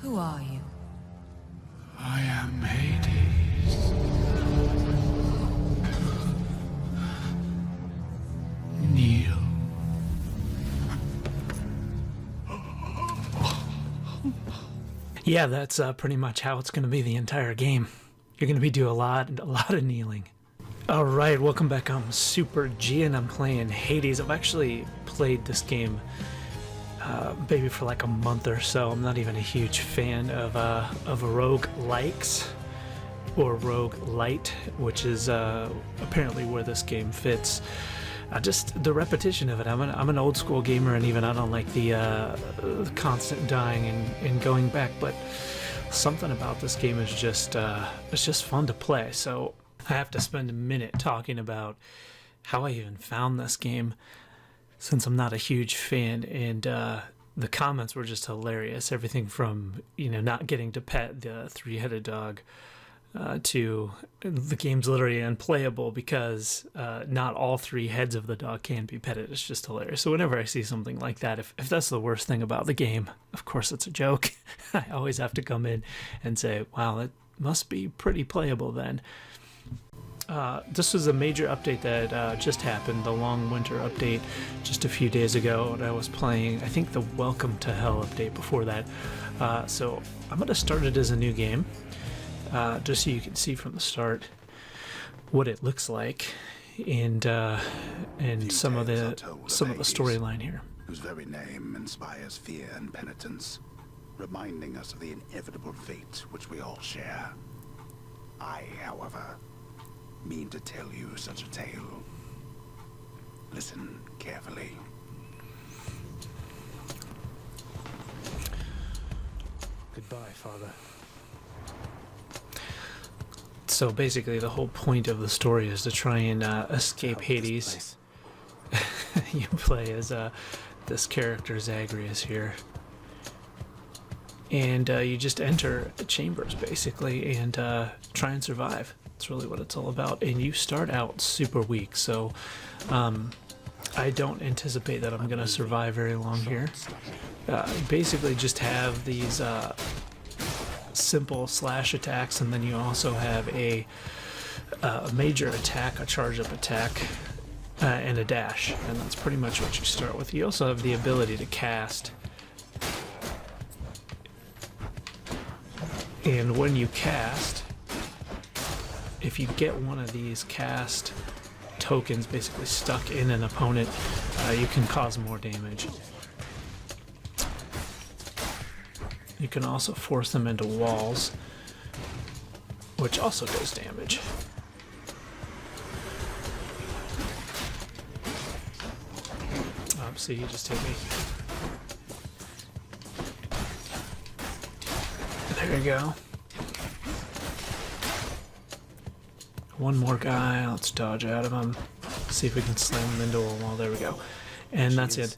Who are you? I am Hades. Kneel. Yeah, that's pretty much how it's going to be the entire game. You're going to be doing a lot of kneeling. All right, welcome back. I'm Super G, and I'm playing Hades. I've actually played this game maybe for like a month or so. I'm not even a huge fan of roguelikes or roguelite, which is apparently where this game fits. Just the repetition of it. I'm an old school gamer, and even I don't like the constant dying and going back. But something about this game is just it's just fun to play. So I have to spend a minute talking about how I even found this game, since I'm not a huge fan. And the comments were just hilarious. Everything from not getting to pet the three-headed dog. To the game's literally unplayable because not all three heads of the dog can be petted. It's just hilarious. So whenever I see something like that, if that's the worst thing about the game, of course it's a joke. I always have to come in and say, wow, it must be pretty playable then. This was a major update that just happened, the Long Winter update just a few days ago, and I was playing, I think, the Welcome to Hell update before that. So I'm going to start it as a new game. Just so you can see from the start what it looks like, and some of the storyline here. Whose very name inspires fear and penitence, reminding us of the inevitable fate which we all share. I, however, mean to tell you such a tale. Listen carefully. Goodbye, Father. So basically the whole point of the story is to try and escape Hades. You play as this character Zagreus here, and you just enter chambers basically and try and survive. That's really what it's all about. And you start out super weak, so I don't anticipate that I'm gonna survive very long here. Basically just have these simple slash attacks, and then you also have a major attack, a charge up attack, and a dash, and that's pretty much what you start with. You also have the ability to cast, and when you cast, if you get one of these cast tokens basically stuck in an opponent, you can cause more damage. You can also force them into walls, which also does damage. Oh, see, he just hit me. There you go. One more guy. Let's dodge out of him. See if we can slam him into a wall. There we go. And that's it.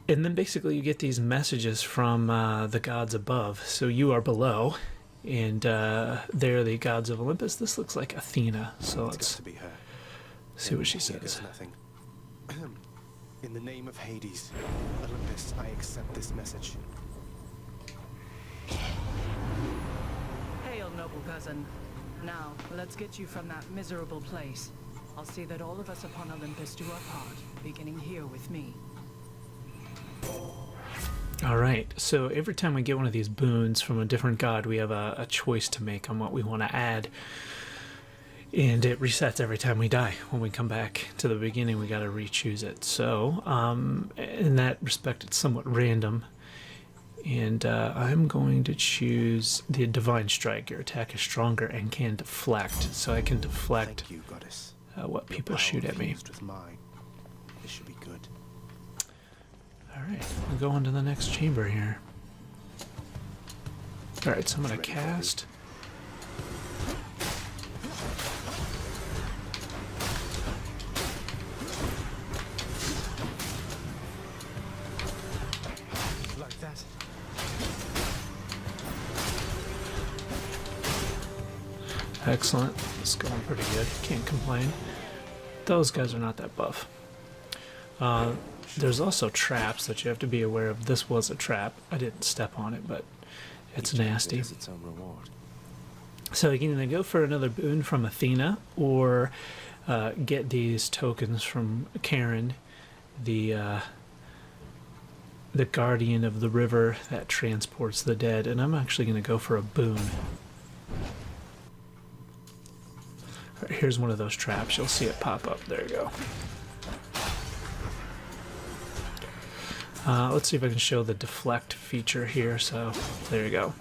And then basically you get these messages from the gods above. So you are below, and they're the gods of Olympus. This looks like Athena, so let's see what she says. In the name of Hades, Olympus, I accept this message. Hail, noble cousin. Now, let's get you from that miserable place. I'll see that all of us upon Olympus do our part, beginning here with me. Alright, so every time we get one of these boons from a different god, we have a choice to make on what we want to add. And it resets every time we die. When we come back to the beginning, we gotta re-choose it. So, in that respect, it's somewhat random. And I'm going to choose the Divine Strike. Your attack is stronger and can deflect. So I can deflect Thank you, goddess. what people shoot at me. With mine. This should be good. Alright, we'll go on to the next chamber here. Alright, so I'm going to cast. Like that. Excellent. It's going pretty good. Can't complain. Those guys are not that buff. there's also traps that you have to be aware of. This was a trap. I didn't step on it, but it's nasty. Has its own reward. So you can either go for another boon from Athena or get these tokens from Karen, the guardian of the river that transports the dead. And I'm actually going to go for a boon. All right, here's one of those traps. You'll see it pop up. There you go. Let's see if I can show the deflect feature here. So there you go.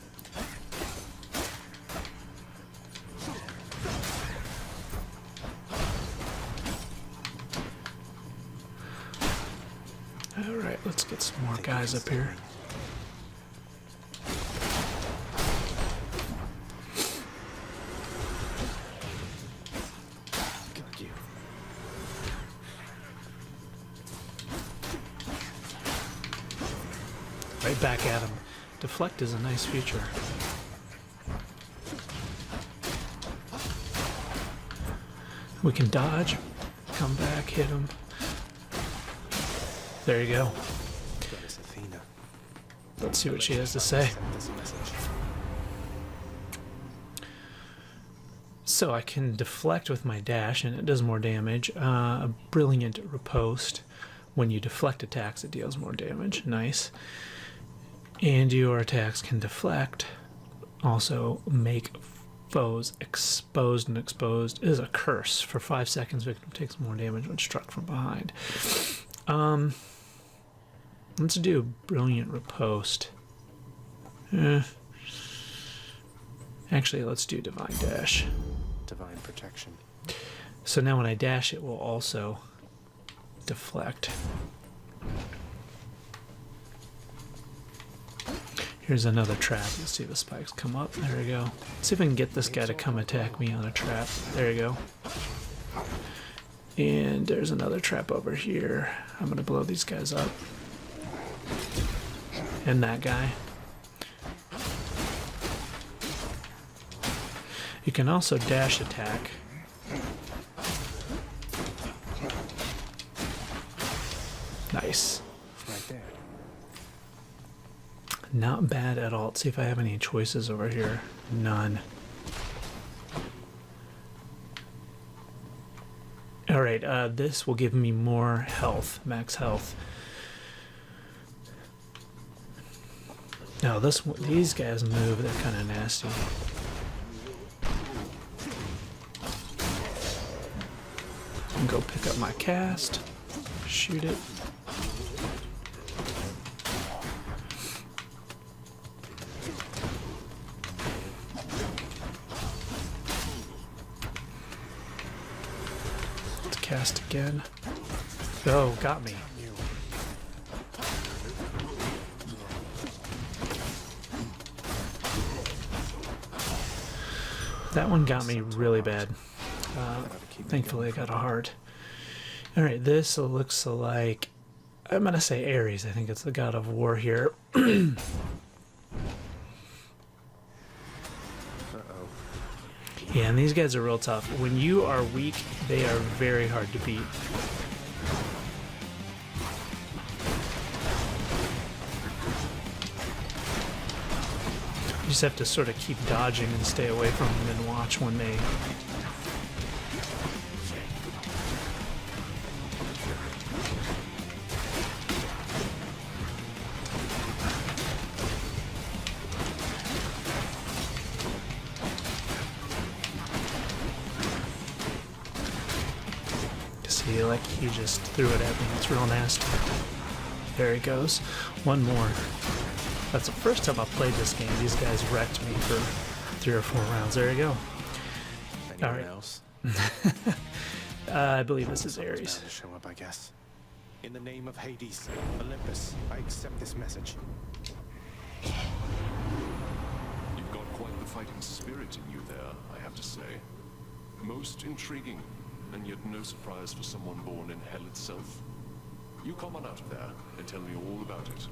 All right, let's get some more guys up here. Got you. Right back at him. Deflect is a nice feature. We can dodge, come back, hit him. There you go. That is Athena. Let's see what she has to say. Send this message. So I can deflect with my dash and it does more damage. A brilliant riposte. When you deflect attacks, it deals more damage. Nice. And your attacks can deflect. Also make foes exposed, and exposed is a curse. For 5 seconds, victim takes more damage when struck from behind. Let's do brilliant riposte. Actually, let's do divine dash. Divine protection. So now when I dash, it will also deflect. Here's another trap. You'll see the spikes come up. There we go. Let's see if I can get this guy to come attack me on a trap. There you go. And there's another trap over here. I'm going to blow these guys up. And that guy. You can also dash attack. Nice. Right there. Not bad at all. Let's see if I have any choices over here. None. Alright, this will give me more health, max health. Now these guys move, they're kind of nasty. And go pick up my cast, shoot it. Let's cast again. Oh, got me. That one got me really bad. Thankfully, I got a heart. Alright, this looks like... I'm going to say Ares. I think it's the god of war here. Uh-oh. Yeah, and these guys are real tough. When you are weak, they are very hard to beat. You just have to sort of keep dodging and stay away from them and watch when they... See, like he just threw it at me. It's real nasty. There he goes. One more. That's the first time I played this game. These guys wrecked me for 3 or 4 rounds. There you go. Anyone All right. else? I believe this is Someone's Ares. bound to show up, I guess. In the name of Hades, Olympus, I accept this message. You've got quite the fighting spirit in you there, I have to say. Most intriguing, and yet no surprise for someone born in hell itself. You come on out of there and tell me all about it.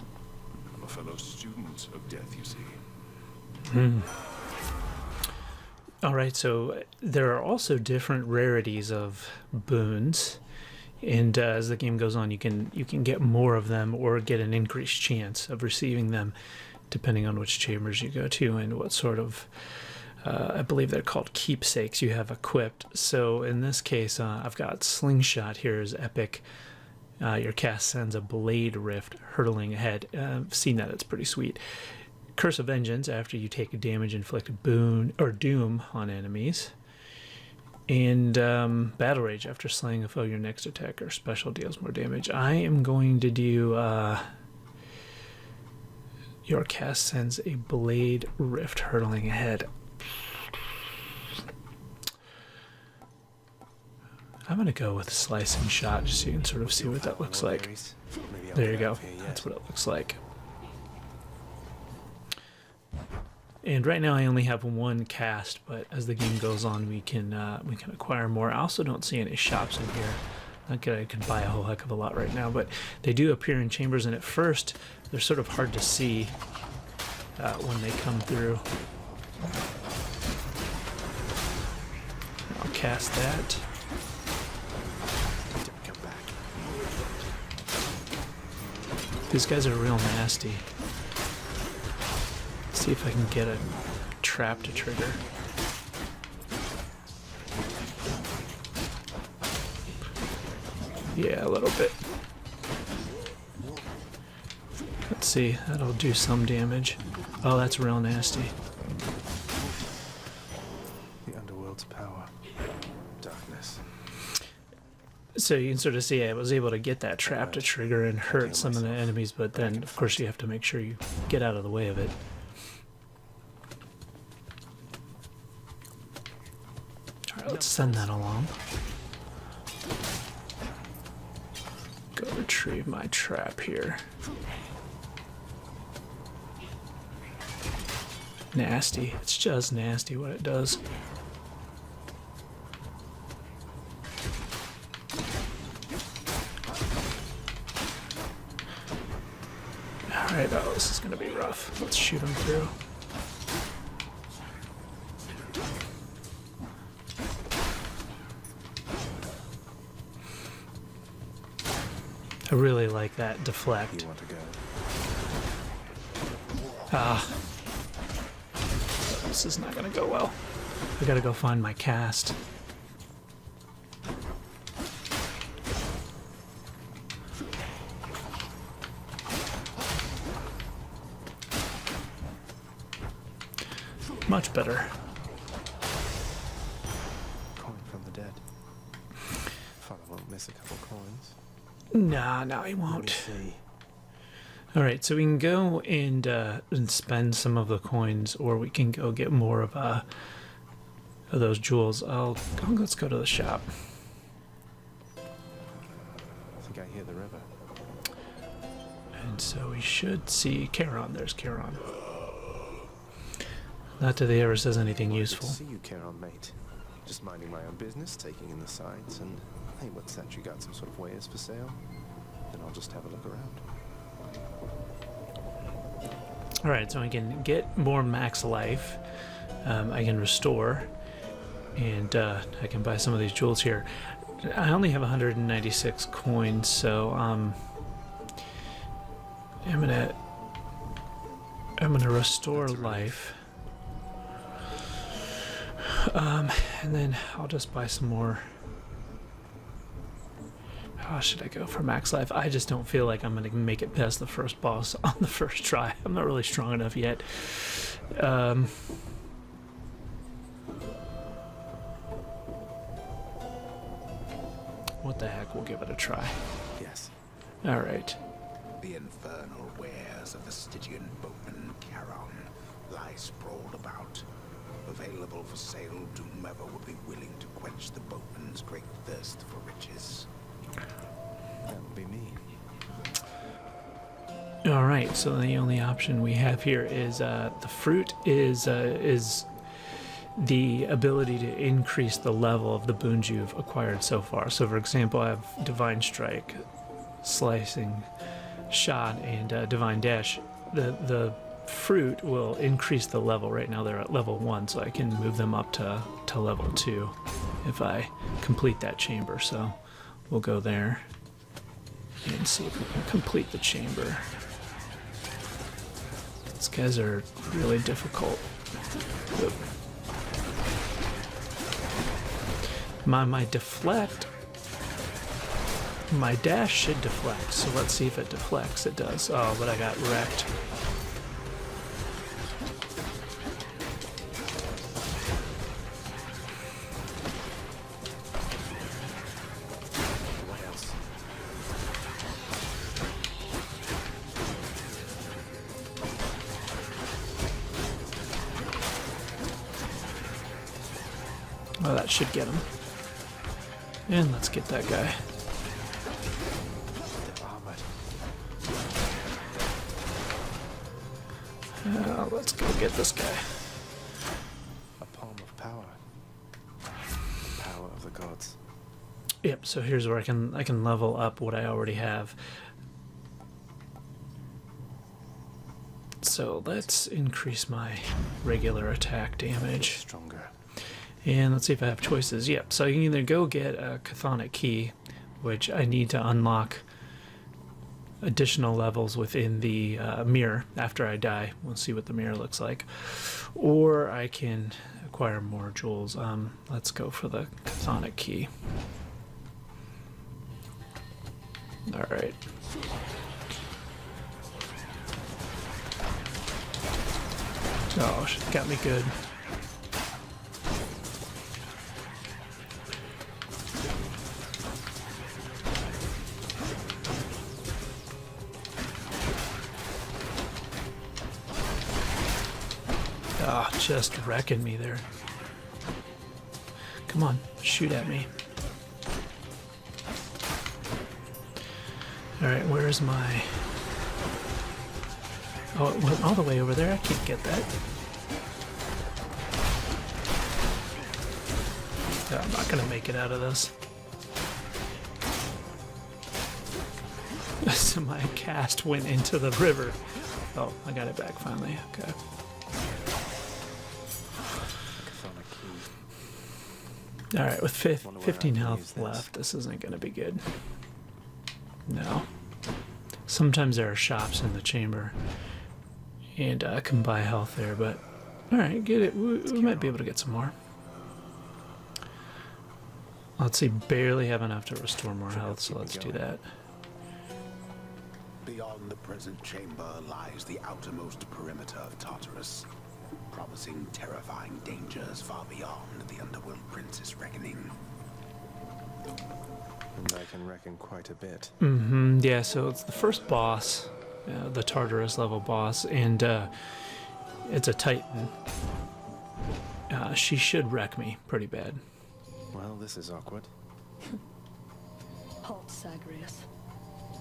I'm a fellow student of death, you see. Alright, so there are also different rarities of boons. And as the game goes on, you can get more of them or get an increased chance of receiving them, depending on which chambers you go to and what sort of, I believe they're called keepsakes, you have equipped. So in this case, I've got Slingshot here as epic. Your cast sends a blade rift hurtling ahead. I've seen that, it's pretty sweet. Curse of Vengeance, after you take a damage, inflict boon or doom on enemies. And Battle Rage, after slaying a foe, your next attack or special deals more damage. I am going to do your cast sends a blade rift hurtling ahead. I'm going to go with Slicing Shot just so you can sort of see what that looks like. There you go. That's what it looks like. And right now I only have one cast, but as the game goes on, we can acquire more. I also don't see any shops in here. Not that I can buy a whole heck of a lot right now, but they do appear in chambers, and at first they're sort of hard to see when they come through. I'll cast that. These guys are real nasty. See if I can get a trap to trigger. Yeah, a little bit. Let's see, that'll do some damage. Oh, that's real nasty. The underworld's power. Darkness. So you can sort of see I was able to get that trap to trigger and hurt some of the enemies, but then of course you have to make sure you get out of the way of it. Alright, let's send that along. Go retrieve my trap here. Nasty. It's just nasty what it does. Alright, oh, this is going to be rough. Let's shoot him through. I really like that deflect. You want to go? Ah. This is not going to go well. I gotta go find my cast. Much better. Coin from the dead. Father won't miss a couple coins. Nah, no, he Let me won't. see. Alright, so we can go and spend some of the coins, or we can go get more of those jewels. Let's go to the shop. I think I hear the river. And so we should see Charon. There's Charon. Not that he ever says anything Good useful. to see you, Charon, mate. Just minding my own business, taking in the sights, and hey, what's that? You got some sort of wares for sale? Then I'll just have a look around. Alright, so I can get more max life. I can restore. And I can buy some of these jewels here. I only have 196 coins, so I'm gonna restore life. And then I'll just buy some more. How should I go for max life? I just don't feel like I'm gonna make it past the first boss on the first try. I'm not really strong enough yet. What the heck? We'll give it a try. Yes. All right. The infernal wares of the Stygian boatman Charon lie sprawled about. Available for sale to whomever would be willing to quench the boatman's great thirst for riches. That would be me. All right. So the only option we have here is the fruit is the ability to increase the level of the boons you've acquired so far. So, for example, I have Divine Strike, Slicing Shot, and Divine Dash. The fruit will increase the level. Right now they're at level 1, so I can move them up to level 2 if I complete that chamber. So we'll go there and see if we can complete the chamber. These guys are really difficult. Oop. My deflect, my dash should deflect, so let's see if it deflects. It does. Oh, but I got wrecked. What else? Oh, that should get him. And let's get that guy. They're armored. Let's go get this guy. A palm of power. The power of the gods. Yep, so here's where I can level up what I already have. So let's increase my regular attack damage. Stronger. And let's see if I have choices. Yep, so you can either go get a chthonic key, which I need to unlock additional levels within the mirror after I die. We'll see what the mirror looks like. Or I can acquire more jewels. Let's go for the chthonic key. Alright. Oh, she got me good. Ah, just wrecking me there. Come on, shoot at me. Alright, where's my... Oh, it went all the way over there. I can't get that. Yeah, I'm not gonna make it out of this. So my cast went into the river. Oh, I got it back finally. Okay. Chthonic key. Alright, with Wonder where I 15 can health use this. left, this isn't gonna be good. No. Sometimes there are shops in the chamber, and I can buy health there, but alright, get it. We might be able to get some more. Let's see, barely have enough to restore more health, so let's do that. Beyond the present chamber lies the outermost perimeter of Tartarus, promising terrifying dangers far beyond the Underworld Prince's reckoning. And I can reckon quite a bit. Yeah, so it's the first boss, the Tartarus level boss, and it's a Titan. She should wreck me pretty bad. Well, this is awkward. Halt, Sagrius.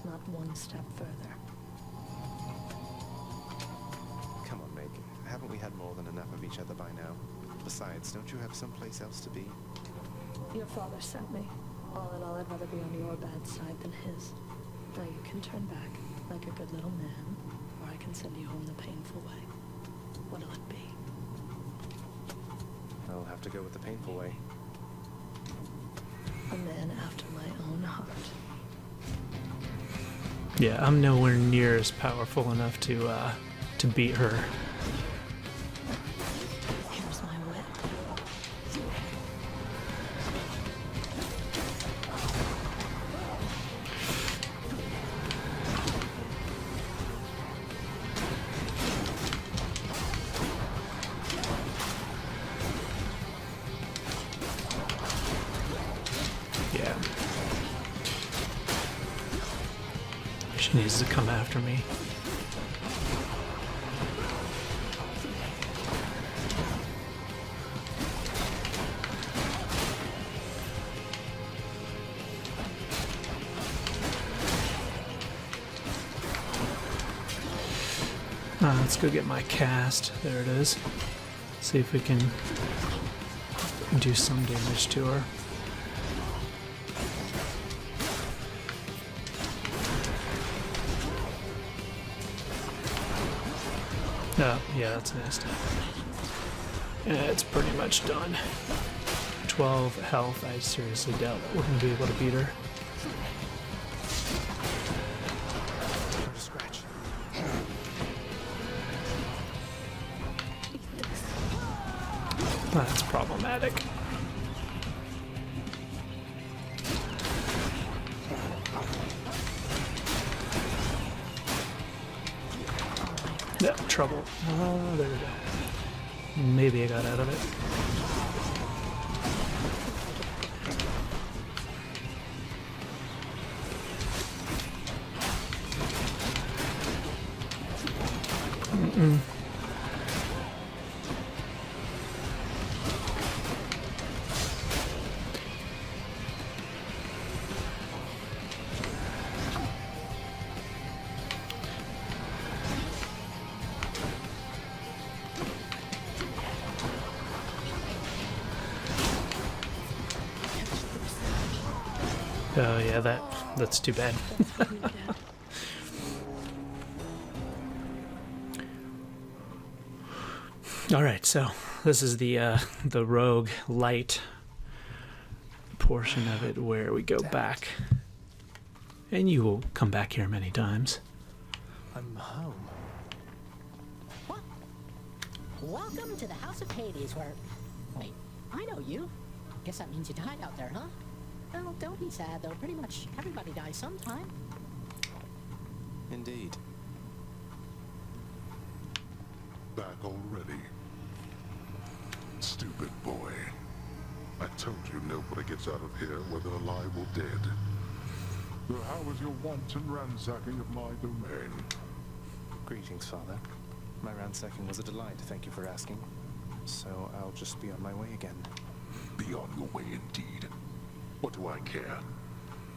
Not one step further. Come on, Meg. Haven't we had more than enough of each other by now? Besides, don't you have someplace else to be? Your father sent me. All in all, I'd rather be on your bad side than his. Now you can turn back, like a good little man, or I can send you home the painful way. What'll it be? I'll have to go with the painful way. A man after my own heart. Yeah, I'm nowhere near as powerful enough to beat her. Here's my whip. Yeah. She needs to come after me. Let's go get my cast. There it is. See if we can do some damage to her. Oh, yeah, that's nasty. Yeah, it's pretty much done. 12 health. I seriously doubt that we're going to be able to beat her. Not a scratch. That's problematic. Yeah, trouble. Oh, there we go. Maybe I got out of it. Oh yeah, that's too bad. All right, so this is the rogue light portion of it where we go back, and you will come back here many times. I'm home. What? Welcome to the House of Hades, where... Wait, I know you. Guess that means you died out there, huh? Well, don't be sad, though. Pretty much everybody dies sometime. Indeed. Back already? Stupid boy. I told you nobody gets out of here, whether alive or dead. So how was your wanton ransacking of my domain? Greetings, Father. My ransacking was a delight, thank you for asking. So I'll just be on my way again. Be on your way indeed. What do I care?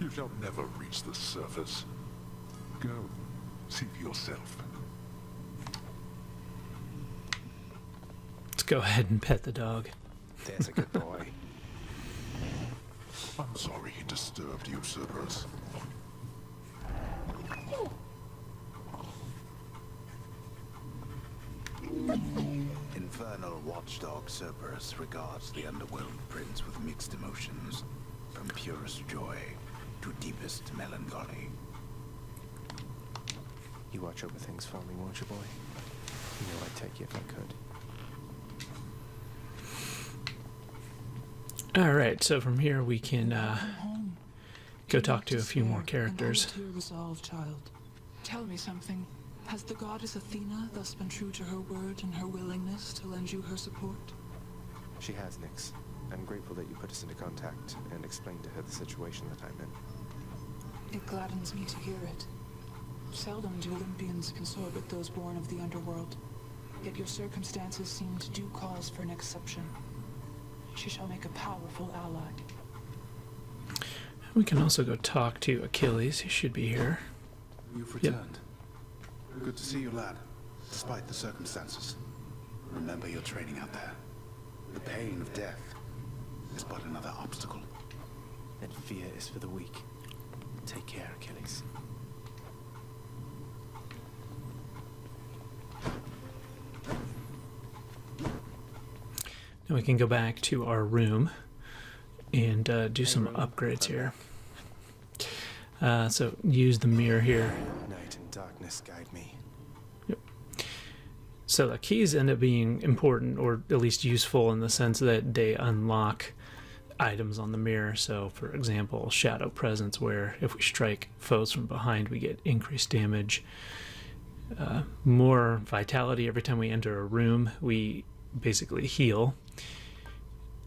You shall never reach the surface. Go. See for yourself. Let's go ahead and pet the dog. There's a good boy. I'm sorry he disturbed you, Cerberus. Infernal watchdog Cerberus regards the underworld prince with mixed emotions, from purest joy to deepest melancholy. You watch over things for me, won't you, boy? You know I'd take you if I could. All right, so from here we can go talk to a few more characters. To your resolve, child. Tell me something. Has the goddess Athena thus been true to her word and her willingness to lend you her support? She has, Nyx. I'm grateful that you put us into contact and explained to her the situation that I'm in. It gladdens me to hear it. Seldom do Olympians consort with those born of the underworld, yet your circumstances seem to do cause for an exception. She shall make a powerful ally. We can also go talk to Achilles. He should be here. You've returned. Good to see you, lad, despite the circumstances. Remember your training out there. The pain of death is but another obstacle. And fear is for the weak. Take care, Achilles. Now we can go back to our room and do some upgrades here. So use the mirror here. Night and darkness guide me. Yep. So the keys end up being important, or at least useful, in the sense that they unlock items on the mirror. So for example, Shadow Presence, where if we strike foes from behind we get increased damage. More vitality every time we enter a room. We basically heal.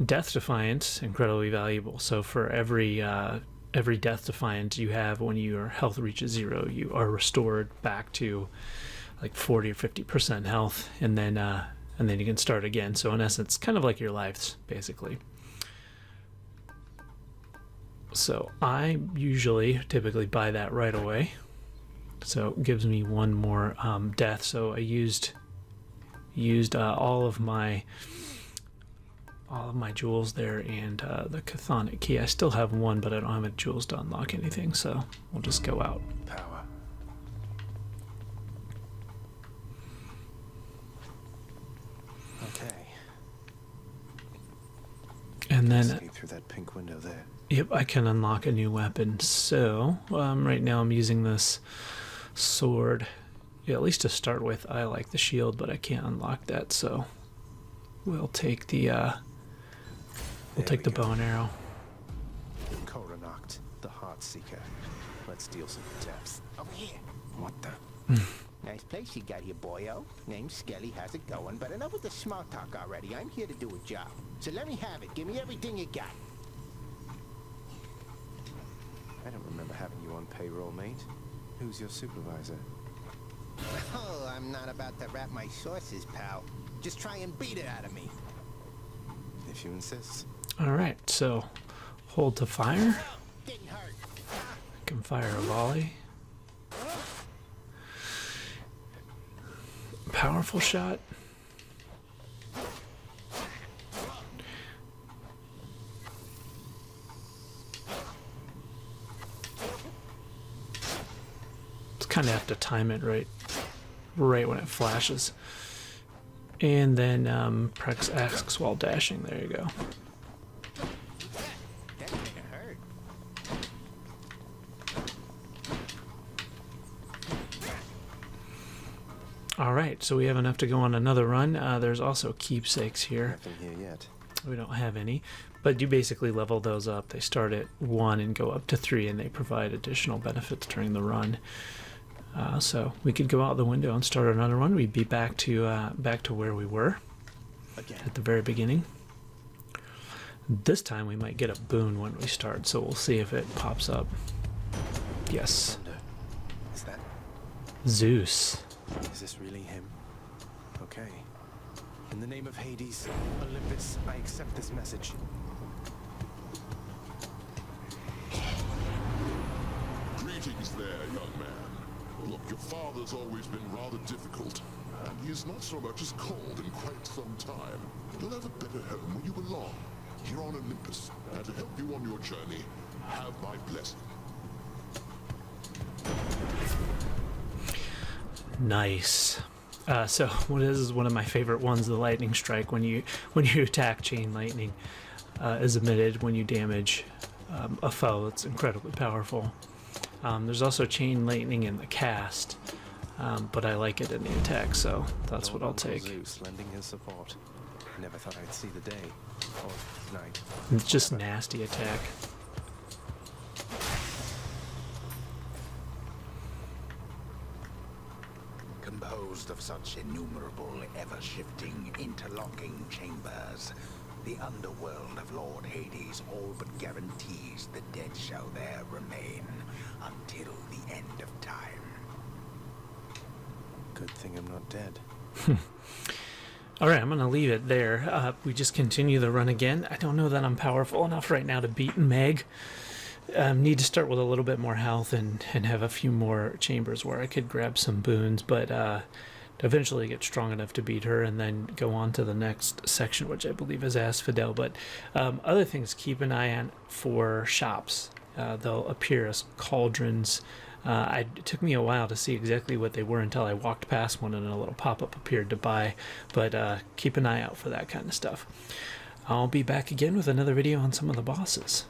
Death Defiant, incredibly valuable. So for every Death Defiant you have, when your health reaches 0, you are restored back to like 40 or 50% health, and then you can start again. So in essence, kind of like your lives, basically. So I typically buy that right away. So it gives me one more death. So I used all of my jewels there, and the Chthonic key. I still have one, but I don't have any jewels to unlock anything, so we'll just go out. Power. Okay. And then Escape through that pink window there. Yep, I can unlock a new weapon. So, right now I'm using this sword. Yeah, at least to start with, I like the shield, but I can't unlock that, so we'll take the bow and arrow. Koranoct, the Heart Seeker. Let's deal some depth. Over here. What the? Nice place you got here, boyo. Name's Skelly, how's it going? But enough with the small talk already. I'm here to do a job. So let me have it. Give me everything you got. I don't remember having you on payroll, mate. Who's your supervisor? Oh, I'm not about to wrap my sources, pal. Just try and beat it out of me. If you insist. Alright, so hold to fire. Getting hurt. I can fire a volley. Powerful shot. Just kind of have to time it right when it flashes. And then press X while dashing. There you go. That kinda hurt. Alright, so we have enough to go on another run. There's also keepsakes here. Nothing here yet. We don't have any, but you basically level those up. They start at 1 and go up to 3, and they provide additional benefits during the run. So we could go out the window and start another run. We'd be back to where we were at the very beginning. This time we might get a boon when we start, so we'll see if it pops up. Yes. Is that? Zeus. Is this really him? Okay. In the name of Hades, Olympus, I accept this message. Greetings there, young man. Look, your father's always been rather difficult, and he is not so much as called in quite some time. You'll have a better home where you belong, here on Olympus, and to help you on your journey, have my blessing. Nice. So this is one of my favorite ones, the lightning strike. When you attack, chain lightning is emitted when you damage a foe. It's incredibly powerful. There's also chain lightning in the cast, but I like it in the attack, so that's what I'll take. Zeus lending his support. Never thought I'd see the day or night. It's just nasty attack. Composed of such innumerable, ever-shifting, interlocking chambers, the underworld of Lord Hades all but guarantees the dead shall there remain until the end of time. Good thing I'm not dead. Alright, I'm going to leave it there. We just continue the run again. I don't know that I'm powerful enough right now to beat Meg. Need to start with a little bit more health and have a few more chambers where I could grab some boons, but eventually get strong enough to beat her and then go on to the next section, which I believe is Asphodel. But other things, keep an eye on for shops. They'll appear as cauldrons. It took me a while to see exactly what they were until I walked past one and a little pop-up appeared to buy, but keep an eye out for that kind of stuff. I'll be back again with another video on some of the bosses.